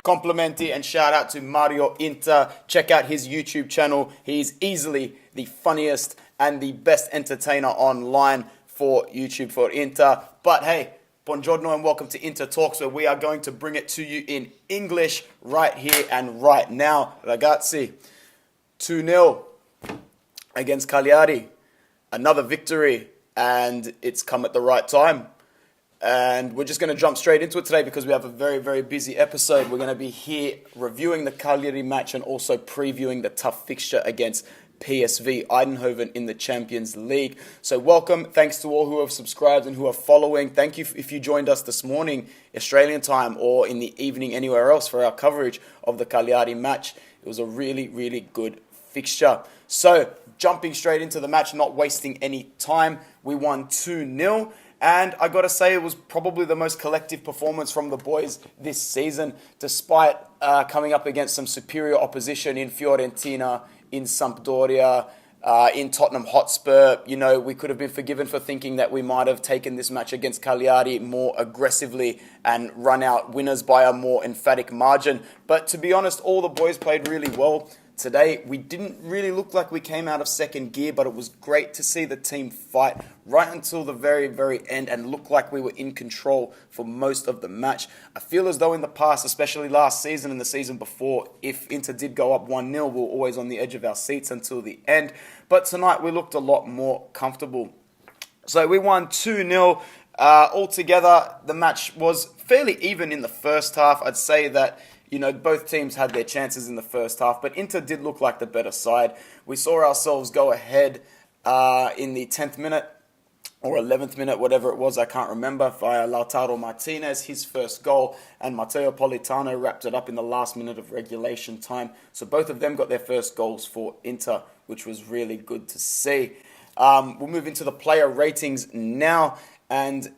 Complimenti and shout out to Mario Inter. Check out his YouTube channel. He's easily the funniest and the best entertainer online for YouTube for Inter. But hey, buongiorno and welcome to Inter Talks, where we are going to bring it to you in English right here and right now. Ragazzi, 2-0 against Cagliari. Another victory, and it's come at the right time. And we're just going to jump straight into it today because we have a very, very busy episode. We're going to be here reviewing the Cagliari match and also previewing the tough fixture against PSV Eindhoven in the Champions League. So welcome. Thanks to all who have subscribed and who are following. Thank you if you joined us this morning, Australian time, or in the evening anywhere else for our coverage of the Cagliari match. It was a really, really good fixture. So jumping straight into the match, not wasting any time, we won 2-0. And I got to say, it was probably the most collective performance from the boys this season, despite coming up against some superior opposition in Fiorentina, in Sampdoria, in Tottenham Hotspur. You know, we could have been forgiven for thinking that we might have taken this match against Cagliari more aggressively and run out winners by a more emphatic margin. But to be honest, all the boys played really well today. We didn't really look like we came out of second gear, but it was great to see the team fight right until the very, very end and look like we were in control for most of the match. I feel as though in the past, especially last season and the season before, if Inter did go up 1-0, we were always on the edge of our seats until the end. But tonight we looked a lot more comfortable. So we won 2-0. Altogether, the match was fairly even in the first half. I'd say that both teams had their chances in the first half, but Inter did look like the better side. We saw ourselves go ahead in the 10th minute or 11th minute, whatever it was, I can't remember, via Lautaro Martinez, his first goal, and Matteo Politano wrapped it up in the last minute of regulation time. So both of them got their first goals for Inter, which was really good to see. We'll move into the player ratings now, and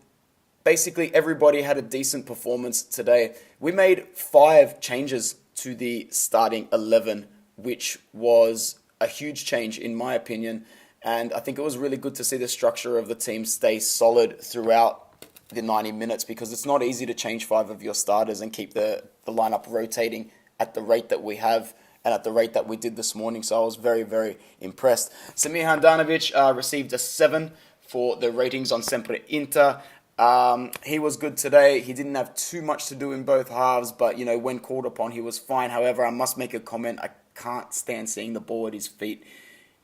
basically, everybody had a decent performance today. We made 5 changes to the starting 11, which was a huge change in my opinion. And I think it was really good to see the structure of the team stay solid throughout the 90 minutes because it's not easy to change 5 of your starters and keep the lineup rotating at the rate that we have and at the rate that we did this morning. So I was very, very impressed. Samir Handanovic received a 7 for the ratings on Sempre Inter. He was good today. He didn't have too much to do in both halves, but, when called upon, he was fine. However, I must make a comment. I can't stand seeing the ball at his feet.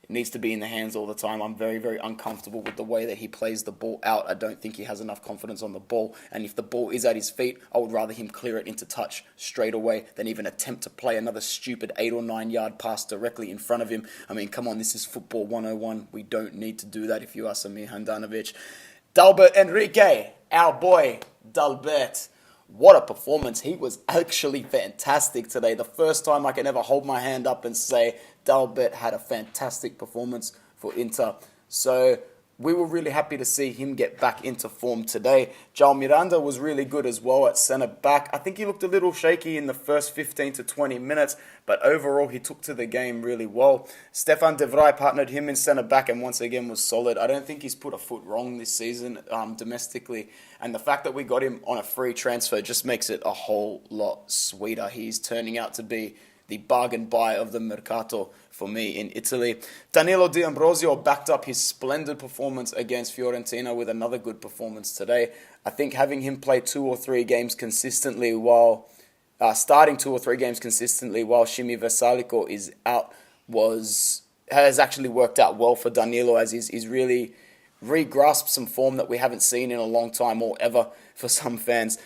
It needs to be in the hands all the time. I'm very, very uncomfortable with the way that he plays the ball out. I don't think he has enough confidence on the ball. And if the ball is at his feet, I would rather him clear it into touch straight away than even attempt to play another stupid 8 or 9 yard pass directly in front of him. I mean, come on, this is football 101. We don't need to do that if you are Samir Handanovic. Dalbert Enrique, our boy, Dalbert. What a performance. He was actually fantastic today. The first time I can ever hold my hand up and say Dalbert had a fantastic performance for Inter. So we were really happy to see him get back into form today. João Miranda was really good as well at centre-back. I think he looked a little shaky in the first 15 to 20 minutes, but overall he took to the game really well. Stefan de Vrij partnered him in centre-back and once again was solid. I don't think he's put a foot wrong this season domestically, and the fact that we got him on a free transfer just makes it a whole lot sweeter. He's turning out to be the bargain buy of the Mercato for me in Italy. Danilo D'Ambrosio backed up his splendid performance against Fiorentina with another good performance today. I think having him play 2 or 3 games consistently starting 2 or 3 games consistently while Shimi Vesalico is out has actually worked out well for Danilo, as he's really re-grasped some form that we haven't seen in a long time or ever for some fans.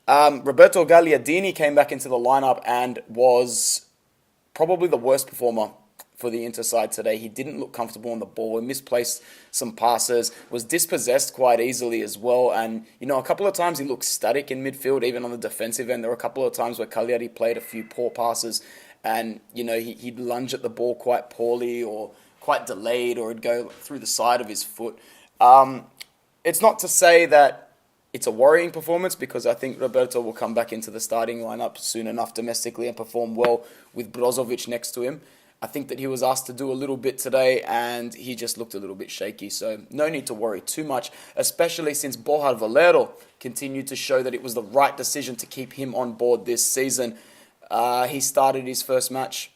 Roberto Gagliardini came back into the lineup and was probably the worst performer for the Inter side today. He didn't look comfortable on the ball. He misplaced some passes, was dispossessed quite easily as well. And, a couple of times he looked static in midfield, even on the defensive end. There were a couple of times where Cagliari played a few poor passes and, he'd lunge at the ball quite poorly or quite delayed, or it'd go through the side of his foot. It's not to say that it's a worrying performance, because I think Roberto will come back into the starting lineup soon enough domestically and perform well with Brozovic next to him. I think that he was asked to do a little bit today and he just looked a little bit shaky. So no need to worry too much, especially since Borja Valero continued to show that it was the right decision to keep him on board this season. He started his first match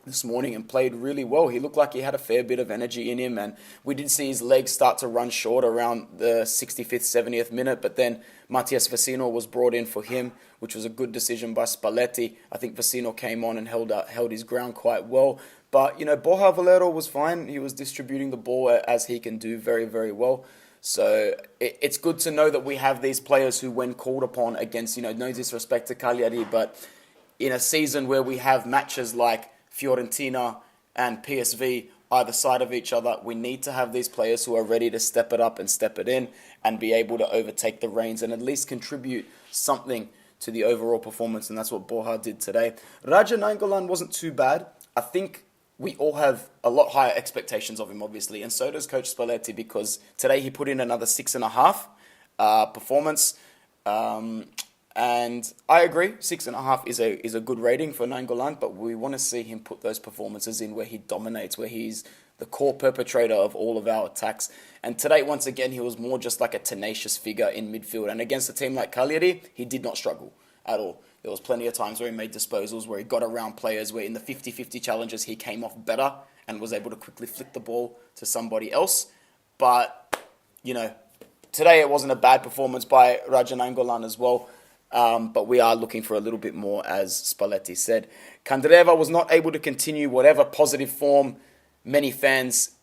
this morning and played really well. He looked like he had a fair bit of energy in him, and we did see his legs start to run short around the 65th, 70th minute, but then Matias Vecino was brought in for him, which was a good decision by Spalletti. I think Vecino came on and held his ground quite well. But, Borja Valero was fine. He was distributing the ball as he can do very, very well. So it's good to know that we have these players who, when called upon against, no disrespect to Cagliari, but in a season where we have matches like Fiorentina and PSV either side of each other, we need to have these players who are ready to step it up and step it in and be able to overtake the reins and at least contribute something to the overall performance, and that's what Borja did today. Raja Nainggolan wasn't too bad. I think we all have a lot higher expectations of him, obviously, and so does Coach Spalletti, because today he put in another 6.5 performance. And I agree, 6.5 is a good rating for Nainggolan, but we want to see him put those performances in where he dominates, where he's the core perpetrator of all of our attacks. And today, once again, he was more just like a tenacious figure in midfield. And against a team like Cagliari, he did not struggle at all. There was plenty of times where he made disposals, where he got around players, where in the 50-50 challenges he came off better and was able to quickly flick the ball to somebody else. But, today it wasn't a bad performance by Raja Nainggolan as well. But we are looking for a little bit more, as Spalletti said. Candreva was not able to continue whatever positive form many fans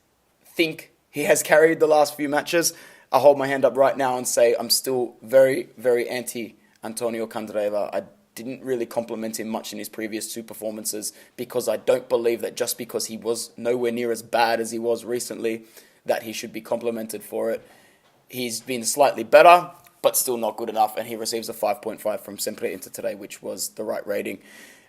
think he has carried the last few matches. I hold my hand up right now and say I'm still very, very anti-Antonio Candreva. I didn't really compliment him much in his previous two performances because I don't believe that just because he was nowhere near as bad as he was recently that he should be complimented for it. He's been slightly better, but still not good enough, and he receives a 5.5 from Sempre Inter today, which was the right rating.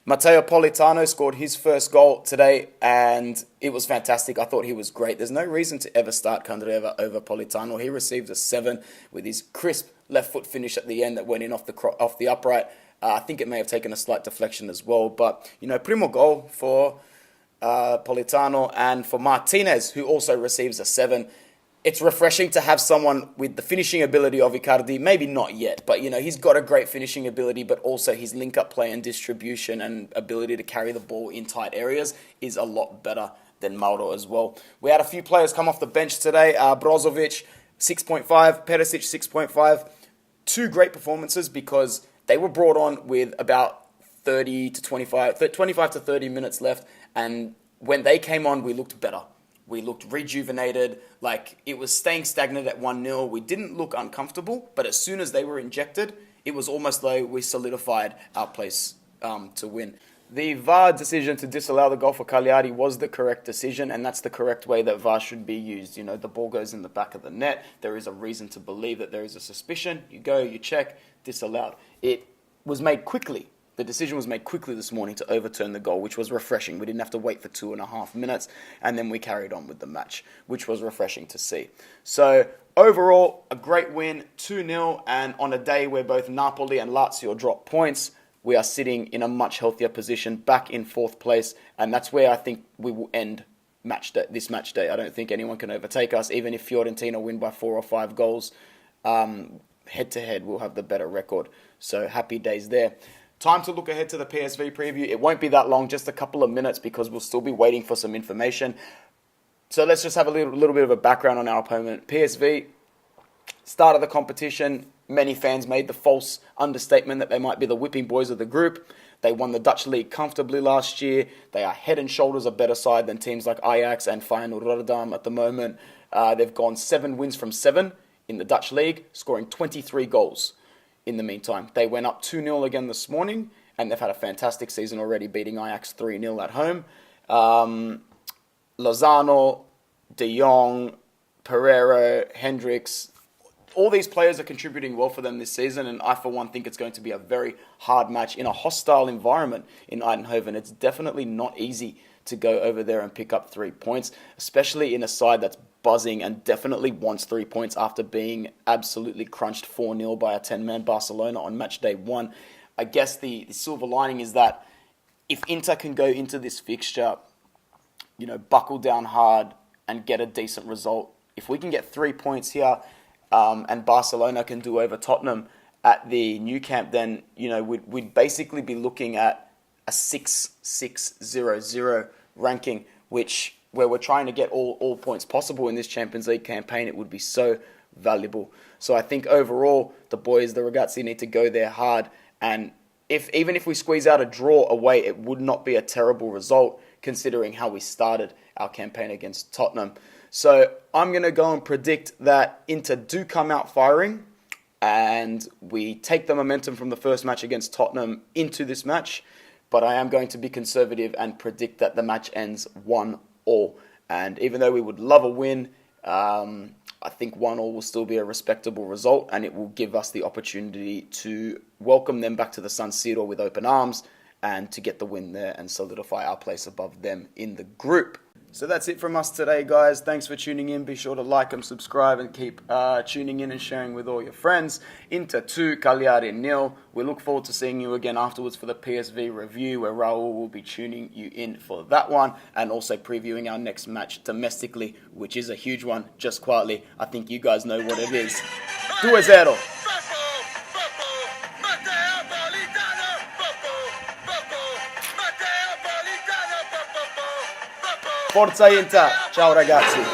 Matteo Politano scored his first goal today, and it was fantastic. I thought he was great. There's no reason to ever start Candreva over Politano. He received a 7 with his crisp left foot finish at the end that went in off the upright. I think it may have taken a slight deflection as well, but, primo goal for Politano, and for Martinez, who also receives a 7. It's refreshing to have someone with the finishing ability of Icardi. Maybe not yet, but he's got a great finishing ability, but also his link-up play and distribution and ability to carry the ball in tight areas is a lot better than Mauro as well. We had a few players come off the bench today. Brozovic, 6.5. Perisic, 6.5. Two great performances because they were brought on with about 25 to 30 minutes left, and when they came on, we looked better. We looked rejuvenated, like it was staying stagnant at 1-0. We didn't look uncomfortable, but as soon as they were injected, it was almost like we solidified our place to win. The VAR decision to disallow the goal for Cagliari was the correct decision, and that's the correct way that VAR should be used. The ball goes in the back of the net. There is a reason to believe that there is a suspicion. You go, you check, disallowed. It was made quickly. The decision was made quickly this morning to overturn the goal, which was refreshing. We didn't have to wait for 2.5 minutes, and then we carried on with the match, which was refreshing to see. So overall, a great win, 2-0, and on a day where both Napoli and Lazio dropped points, we are sitting in a much healthier position, back in 4th place, and that's where I think we will end this match day. I don't think anyone can overtake us, even if Fiorentina win by 4 or 5 goals. Head-to-head, we'll have the better record. So happy days there. Time to look ahead to the PSV preview. It won't be that long, just a couple of minutes, because we'll still be waiting for some information. So let's just have a little bit of a background on our opponent. PSV, start of the competition, many fans made the false understatement that they might be the whipping boys of the group. They won the Dutch league comfortably last year. They are head and shoulders a better side than teams like Ajax and Feyenoord Rotterdam at the moment. They've gone 7 wins from 7 in the Dutch league, scoring 23 goals. In the meantime, they went up 2-0 again this morning, and they've had a fantastic season already, beating Ajax 3-0 at home. Lozano, De Jong, Pereira, Hendricks, all these players are contributing well for them this season, and I, for one, think it's going to be a very hard match in a hostile environment in Eindhoven. It's definitely not easy to go over there and pick up 3 points, especially in a side that's buzzing and definitely wants 3 points after being absolutely crunched 4-0 by a 10-man Barcelona on match day 1. I guess the silver lining is that if Inter can go into this fixture, buckle down hard and get a decent result, if we can get 3 points here and Barcelona can do over Tottenham at the new camp, then we'd basically be looking at a 6-6-0-0 ranking, where we're trying to get all points possible in this Champions League campaign. It would be so valuable. So I think overall, the boys, the Ragazzi, need to go there hard. And even if we squeeze out a draw away, it would not be a terrible result considering how we started our campaign against Tottenham. So I'm going to go and predict that Inter do come out firing and we take the momentum from the first match against Tottenham into this match. But I am going to be conservative and predict that the match ends 1-1. And even though we would love a win, I think 1-1 will still be a respectable result, and it will give us the opportunity to welcome them back to the San Siro with open arms and to get the win there and solidify our place above them in the group. So that's it from us today, guys. Thanks for tuning in. Be sure to like and subscribe and keep tuning in and sharing with all your friends. Inter 2, Cagliari 0. We look forward to seeing you again afterwards for the PSV review, where Raul will be tuning you in for that one and also previewing our next match domestically, which is a huge one. Just quietly, I think you guys know what it is. 2-0. Forza Inter, ciao ragazzi.